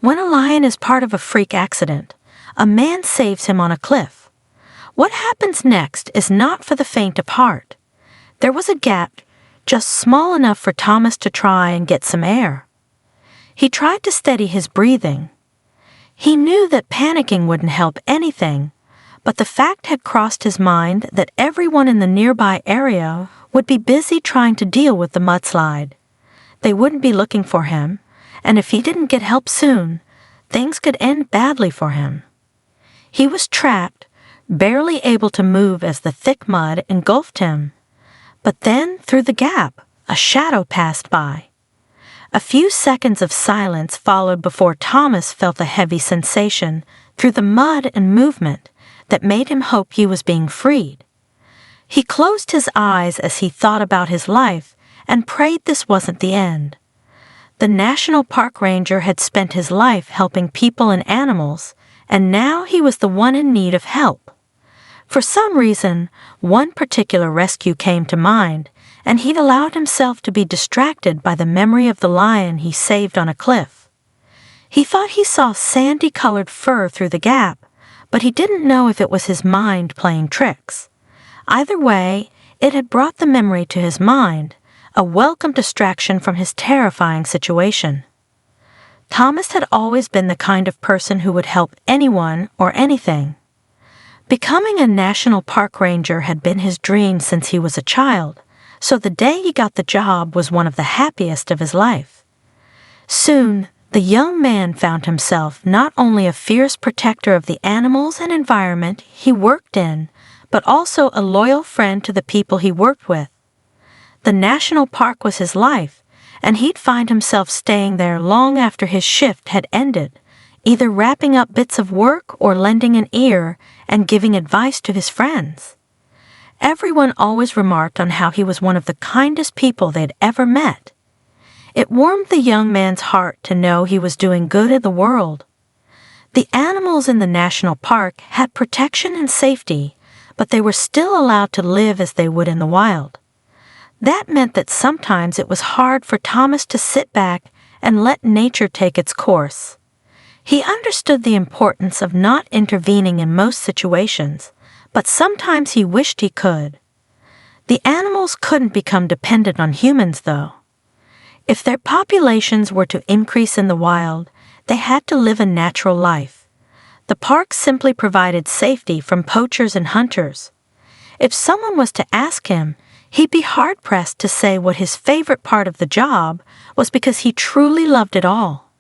When a lion is part of a freak accident, a man saves him on a cliff. What happens next is not for the faint of heart. There was a gap just small enough for Thomas to try and get some air. He tried to steady his breathing. He knew that panicking wouldn't help anything, but the fact had crossed his mind that everyone in the nearby area would be busy trying to deal with the mudslide. They wouldn't be looking for him, and if he didn't get help soon, things could end badly for him. He was trapped, barely able to move as the thick mud engulfed him. But then, through the gap, a shadow passed by. A few seconds of silence followed before Thomas felt a heavy sensation through the mud and movement that made him hope he was being freed. He closed his eyes as he thought about his life and prayed this wasn't the end. The National Park Ranger had spent his life helping people and animals, and now he was the one in need of help. For some reason, one particular rescue came to mind, and he'd allowed himself to be distracted by the memory of the lion he saved on a cliff. He thought he saw sandy-colored fur through the gap, but he didn't know if it was his mind playing tricks. Either way, it had brought the memory to his mind, a welcome distraction from his terrifying situation. Thomas had always been the kind of person who would help anyone or anything. Becoming a national park ranger had been his dream since he was a child, so the day he got the job was one of the happiest of his life. Soon, the young man found himself not only a fierce protector of the animals and environment he worked in, but also a loyal friend to the people he worked with. The national park was his life, and he'd find himself staying there long after his shift had ended, either wrapping up bits of work or lending an ear and giving advice to his friends. Everyone always remarked on how he was one of the kindest people they'd ever met. It warmed the young man's heart to know he was doing good in the world. The animals in the national park had protection and safety, but they were still allowed to live as they would in the wild. That meant that sometimes it was hard for Thomas to sit back and let nature take its course. He understood the importance of not intervening in most situations, but sometimes he wished he could. The animals couldn't become dependent on humans, though. If their populations were to increase in the wild, they had to live a natural life. The park simply provided safety from poachers and hunters. If someone was to ask him, he'd be hard-pressed to say what his favorite part of the job was because he truly loved it all.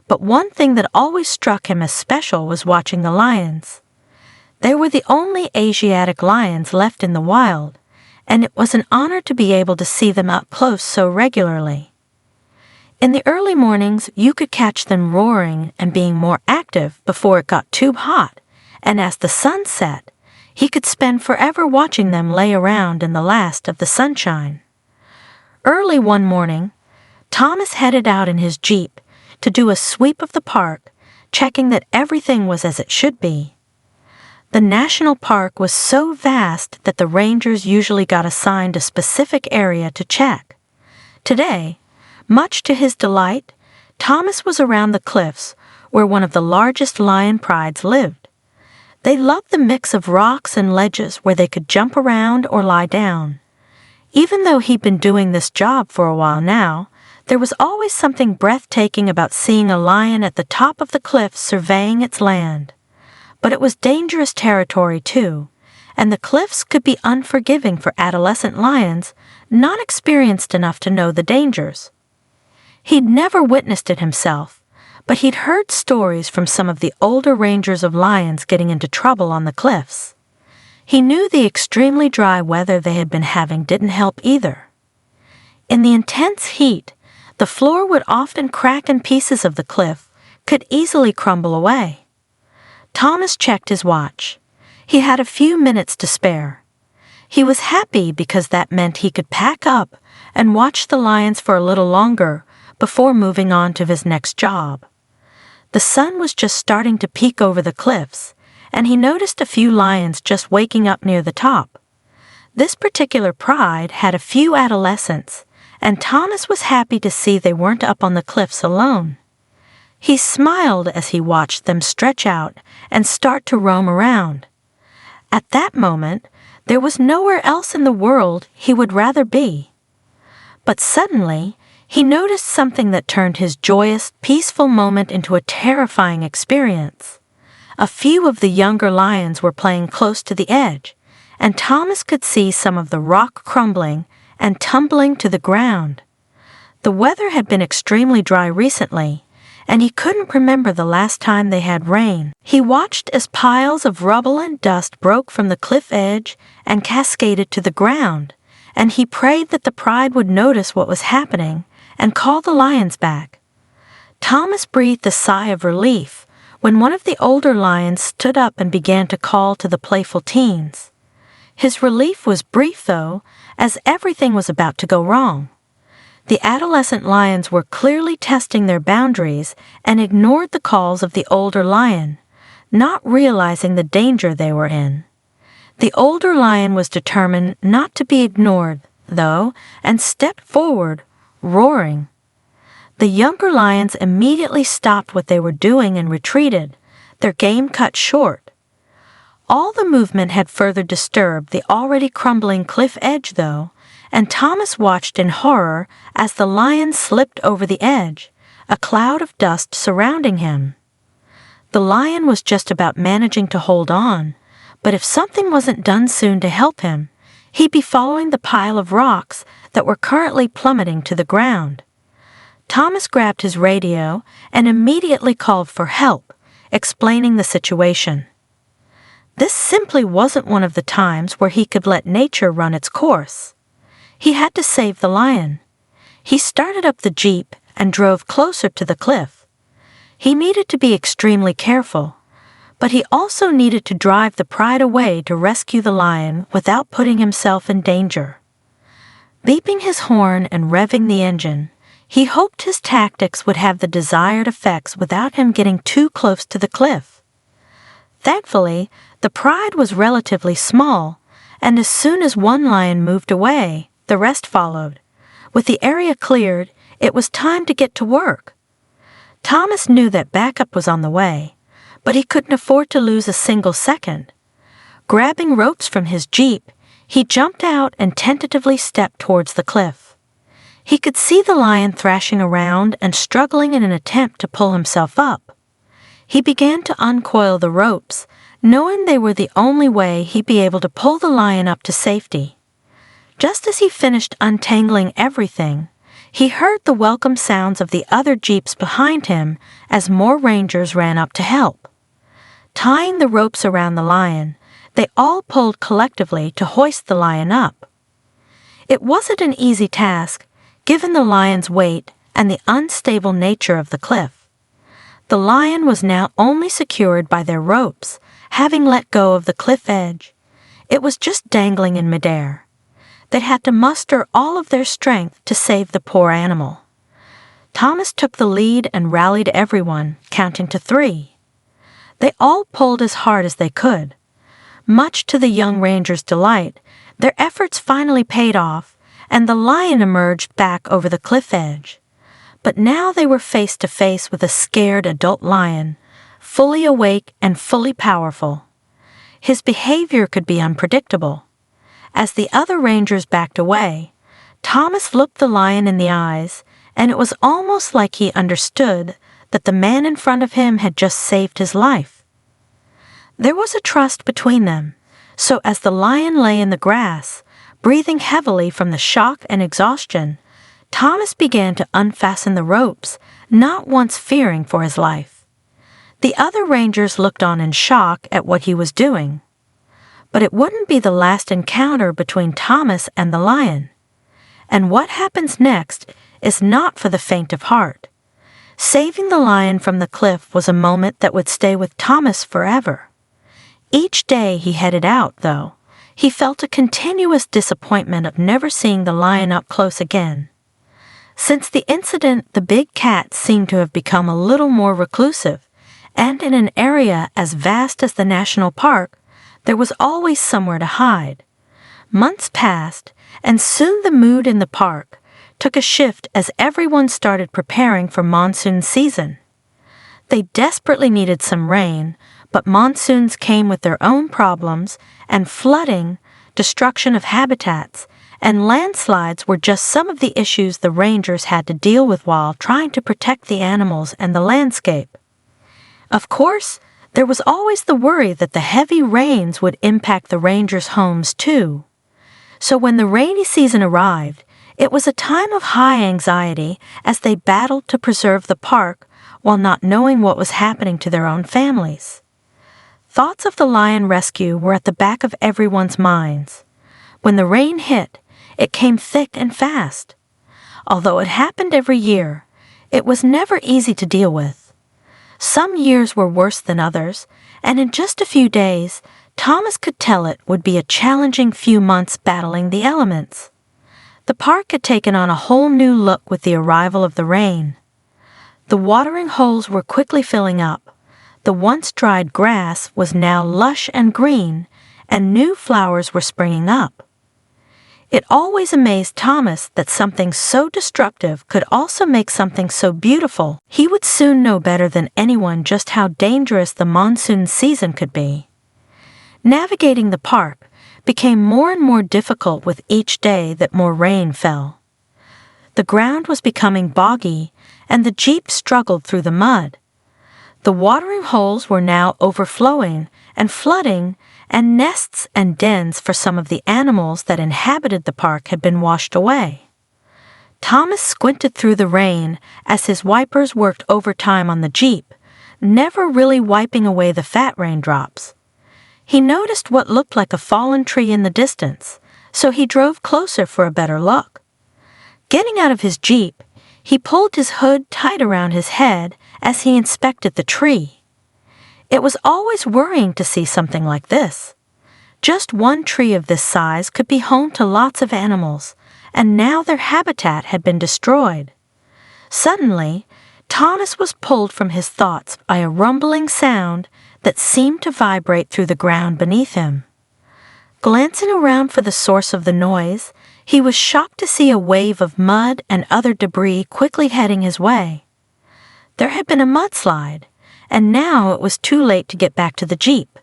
But one thing that always struck him as special was watching the lions. They were the only Asiatic lions left in the wild, and it was an honor to be able to see them up close so regularly. In the early mornings, you could catch them roaring and being more active before it got too hot, and as the sun set, he could spend forever watching them lay around in the last of the sunshine. Early one morning, Thomas headed out in his Jeep to do a sweep of the park, checking that everything was as it should be. The national park was so vast that the rangers usually got assigned a specific area to check. Today, much to his delight, Thomas was around the cliffs where one of the largest lion prides lived. They loved the mix of rocks and ledges where they could jump around or lie down. Even though he'd been doing this job for a while now, there was always something breathtaking about seeing a lion at the top of the cliff surveying its land. But it was dangerous territory too, and the cliffs could be unforgiving for adolescent lions not experienced enough to know the dangers. He'd never witnessed it himself, but he'd heard stories from some of the older rangers of lions getting into trouble on the cliffs. He knew the extremely dry weather they had been having didn't help either. In the intense heat, the floor would often crack and pieces of the cliff could easily crumble away. Thomas checked his watch. He had a few minutes to spare. He was happy because that meant he could pack up and watch the lions for a little longer before moving on to his next job. The sun was just starting to peek over the cliffs, and he noticed a few lions just waking up near the top. This particular pride had a few adolescents, and Thomas was happy to see they weren't up on the cliffs alone. He smiled as he watched them stretch out and start to roam around. At that moment, there was nowhere else in the world he would rather be. But suddenly, he noticed something that turned his joyous, peaceful moment into a terrifying experience. A few of the younger lions were playing close to the edge, and Thomas could see some of the rock crumbling and tumbling to the ground. The weather had been extremely dry recently, and he couldn't remember the last time they had rain. He watched as piles of rubble and dust broke from the cliff edge and cascaded to the ground, and he prayed that the pride would notice what was happening and call the lions back. Thomas breathed a sigh of relief when one of the older lions stood up and began to call to the playful teens. His relief was brief, though, as everything was about to go wrong. The adolescent lions were clearly testing their boundaries and ignored the calls of the older lion, not realizing the danger they were in. The older lion was determined not to be ignored, though, and stepped forward, roaring. The younger lions immediately stopped what they were doing and retreated, their game cut short. All the movement had further disturbed the already crumbling cliff edge, though, and Thomas watched in horror as the lion slipped over the edge, a cloud of dust surrounding him. The lion was just about managing to hold on, but if something wasn't done soon to help him, he'd be following the pile of rocks that were currently plummeting to the ground. Thomas grabbed his radio and immediately called for help, explaining the situation. This simply wasn't one of the times where he could let nature run its course. He had to save the lion. He started up the jeep and drove closer to the cliff. He needed to be extremely careful, but he also needed to drive the pride away to rescue the lion without putting himself in danger. Beeping his horn and revving the engine, he hoped his tactics would have the desired effects without him getting too close to the cliff. Thankfully, the pride was relatively small, and as soon as one lion moved away, the rest followed. With the area cleared, it was time to get to work. Thomas knew that backup was on the way, but he couldn't afford to lose a single second. Grabbing ropes from his jeep, he jumped out and tentatively stepped towards the cliff. He could see the lion thrashing around and struggling in an attempt to pull himself up. He began to uncoil the ropes, knowing they were the only way he'd be able to pull the lion up to safety. Just as he finished untangling everything, he heard the welcome sounds of the other jeeps behind him as more rangers ran up to help. Tying the ropes around the lion, they all pulled collectively to hoist the lion up. It wasn't an easy task, given the lion's weight and the unstable nature of the cliff. The lion was now only secured by their ropes, having let go of the cliff edge. It was just dangling in midair. They had to muster all of their strength to save the poor animal. Thomas took the lead and rallied everyone, counting to 3. They all pulled as hard as they could. Much to the young ranger's delight, their efforts finally paid off, and the lion emerged back over the cliff edge. But now they were face to face with a scared adult lion, fully awake and fully powerful. His behavior could be unpredictable. As the other rangers backed away, Thomas looked the lion in the eyes, and it was almost like he understood that the man in front of him had just saved his life. There was a trust between them, so as the lion lay in the grass, breathing heavily from the shock and exhaustion, Thomas began to unfasten the ropes, not once fearing for his life. The other rangers looked on in shock at what he was doing. But it wouldn't be the last encounter between Thomas and the lion. And what happens next is not for the faint of heart. Saving the lion from the cliff was a moment that would stay with Thomas forever. Each day he headed out, though, he felt a continuous disappointment of never seeing the lion up close again. Since the incident, the big cat seemed to have become a little more reclusive, and in an area as vast as the national park, there was always somewhere to hide. Months passed, and soon the mood in the park took a shift as everyone started preparing for monsoon season. They desperately needed some rain, but monsoons came with their own problems, and flooding, destruction of habitats, and landslides were just some of the issues the rangers had to deal with while trying to protect the animals and the landscape. Of course, there was always the worry that the heavy rains would impact the rangers' homes too. So when the rainy season arrived, it was a time of high anxiety as they battled to preserve the park while not knowing what was happening to their own families. Thoughts of the lion rescue were at the back of everyone's minds. When the rain hit, it came thick and fast. Although it happened every year, it was never easy to deal with. Some years were worse than others, and in just a few days, Thomas could tell it would be a challenging few months battling the elements. The park had taken on a whole new look with the arrival of the rain. The watering holes were quickly filling up. The once dried grass was now lush and green, and new flowers were springing up. It always amazed Thomas that something so destructive could also make something so beautiful. He would soon know better than anyone just how dangerous the monsoon season could be. Navigating the park became more and more difficult with each day that more rain fell. The ground was becoming boggy, and the jeep struggled through the mud. The watering holes were now overflowing and flooding, and nests and dens for some of the animals that inhabited the park had been washed away. Thomas squinted through the rain as his wipers worked overtime on the jeep, never really wiping away the fat raindrops. He noticed what looked like a fallen tree in the distance, so he drove closer for a better look. Getting out of his jeep, he pulled his hood tight around his head as he inspected the tree. It was always worrying to see something like this. Just one tree of this size could be home to lots of animals, and now their habitat had been destroyed. Suddenly, Thomas was pulled from his thoughts by a rumbling sound that seemed to vibrate through the ground beneath him. Glancing around for the source of the noise, he was shocked to see a wave of mud and other debris quickly heading his way. There had been a mudslide, and now it was too late to get back to the jeep.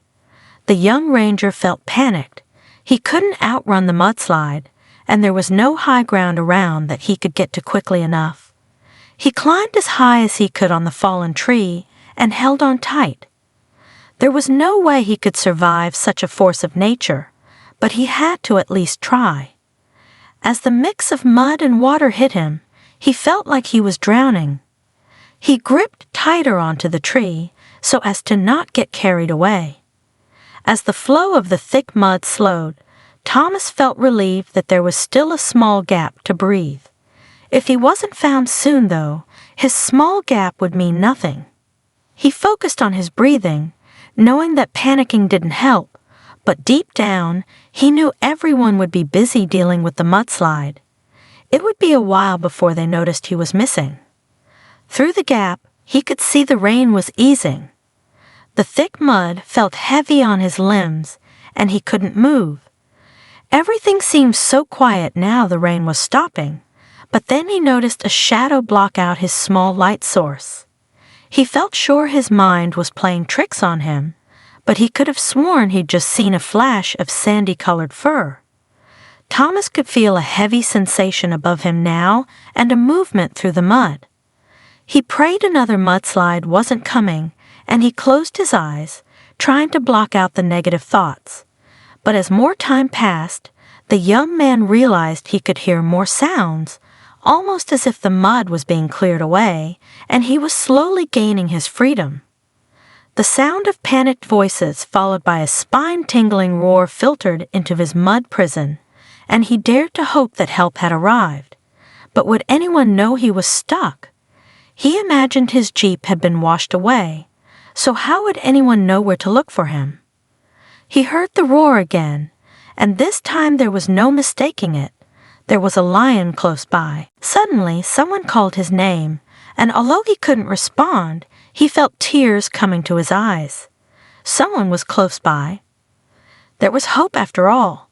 The young ranger felt panicked. He couldn't outrun the mudslide, and there was no high ground around that he could get to quickly enough. He climbed as high as he could on the fallen tree and held on tight. There was no way he could survive such a force of nature, but he had to at least try. As the mix of mud and water hit him, he felt like he was drowning. He gripped tighter onto the tree so as to not get carried away. As the flow of the thick mud slowed, Thomas felt relieved that there was still a small gap to breathe. If he wasn't found soon, though, his small gap would mean nothing. He focused on his breathing, knowing that panicking didn't help, but deep down, he knew everyone would be busy dealing with the mudslide. It would be a while before they noticed he was missing. Through the gap, he could see the rain was easing. The thick mud felt heavy on his limbs, and he couldn't move. Everything seemed so quiet now the rain was stopping, but then he noticed a shadow block out his small light source. He felt sure his mind was playing tricks on him, but he could have sworn he'd just seen a flash of sandy-colored fur. Thomas could feel a heavy sensation above him now and a movement through the mud. He prayed another mudslide wasn't coming, and he closed his eyes, trying to block out the negative thoughts. But as more time passed, the young man realized he could hear more sounds, almost as if the mud was being cleared away, and he was slowly gaining his freedom. The sound of panicked voices followed by a spine-tingling roar filtered into his mud prison, and he dared to hope that help had arrived. But would anyone know he was stuck? He imagined his jeep had been washed away, so how would anyone know where to look for him? He heard the roar again, and this time there was no mistaking it. There was a lion close by. Suddenly, someone called his name, and although he couldn't respond, he felt tears coming to his eyes. Someone was close by. There was hope after all.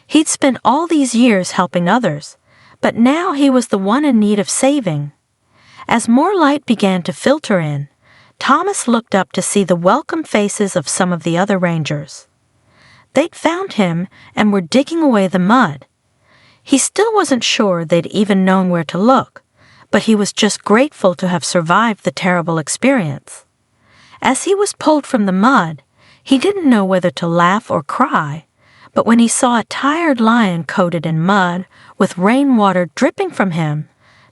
He'd spent all these years helping others, but now he was the one in need of saving. As more light began to filter in, Thomas looked up to see the welcome faces of some of the other rangers. They'd found him and were digging away the mud. He still wasn't sure they'd even known where to look, but he was just grateful to have survived the terrible experience. As he was pulled from the mud, he didn't know whether to laugh or cry, but when he saw a tired lion coated in mud with rainwater dripping from him,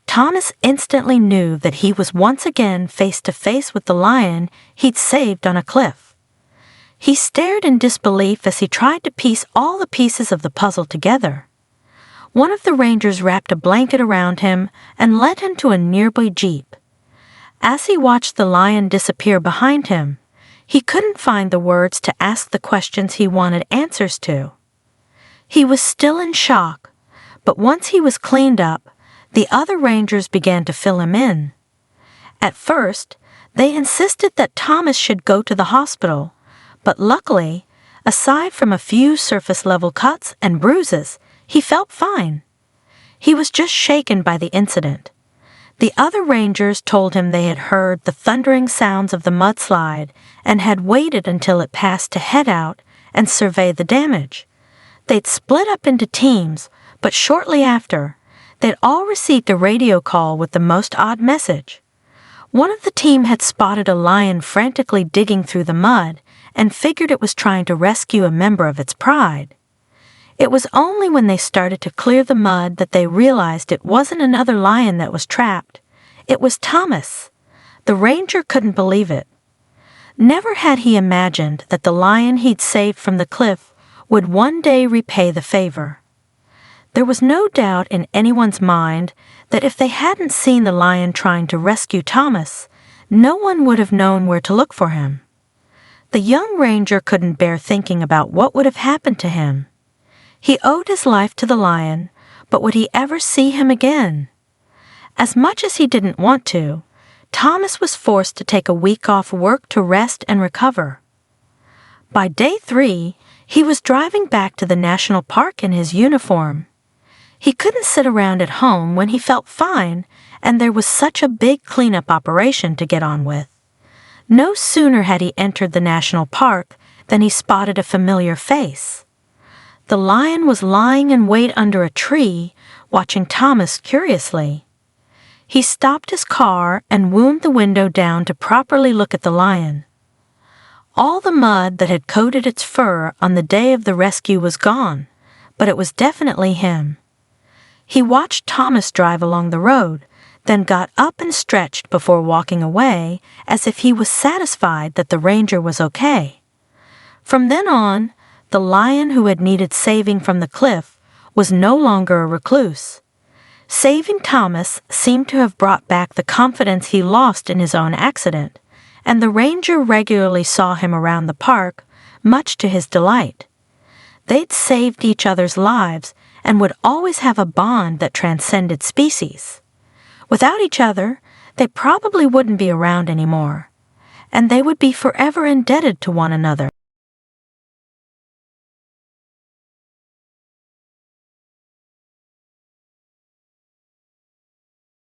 Thomas instantly knew that he was once again face to face with the lion he'd saved on a cliff. He stared in disbelief as he tried to piece all the pieces of the puzzle together. One of the rangers wrapped a blanket around him and led him to a nearby jeep. As he watched the lion disappear behind him, he couldn't find the words to ask the questions he wanted answers to. He was still in shock, but once he was cleaned up, the other rangers began to fill him in. At first, they insisted that Thomas should go to the hospital, but luckily, aside from a few surface-level cuts and bruises, he felt fine. He was just shaken by the incident. The other rangers told him they had heard the thundering sounds of the mudslide and had waited until it passed to head out and survey the damage. They'd split up into teams, but shortly after, they'd all received a radio call with the most odd message. One of the team had spotted a lion frantically digging through the mud and figured it was trying to rescue a member of its pride. It was only when they started to clear the mud that they realized it wasn't another lion that was trapped. It was Thomas. The ranger couldn't believe it. Never had he imagined that the lion he'd saved from the cliff would one day repay the favor. There was no doubt in anyone's mind that if they hadn't seen the lion trying to rescue Thomas, no one would have known where to look for him. The young ranger couldn't bear thinking about what would have happened to him. He owed his life to the lion, but would he ever see him again? As much as he didn't want to, Thomas was forced to take a week off work to rest and recover. By day 3, he was driving back to the national park in his uniform. He couldn't sit around at home when he felt fine, and there was such a big cleanup operation to get on with. No sooner had he entered the national park than he spotted a familiar face. The lion was lying in wait under a tree, watching Thomas curiously. He stopped his car and wound the window down to properly look at the lion. All the mud that had coated its fur on the day of the rescue was gone, but it was definitely him. He watched Thomas drive along the road, then got up and stretched before walking away, as if he was satisfied that the ranger was okay. From then on, the lion who had needed saving from the cliff was no longer a recluse. Saving Thomas seemed to have brought back the confidence he lost in his own accident, and the ranger regularly saw him around the park, much to his delight. They'd saved each other's lives and would always have a bond that transcended species. Without each other, they probably wouldn't be around anymore, and they would be forever indebted to one another.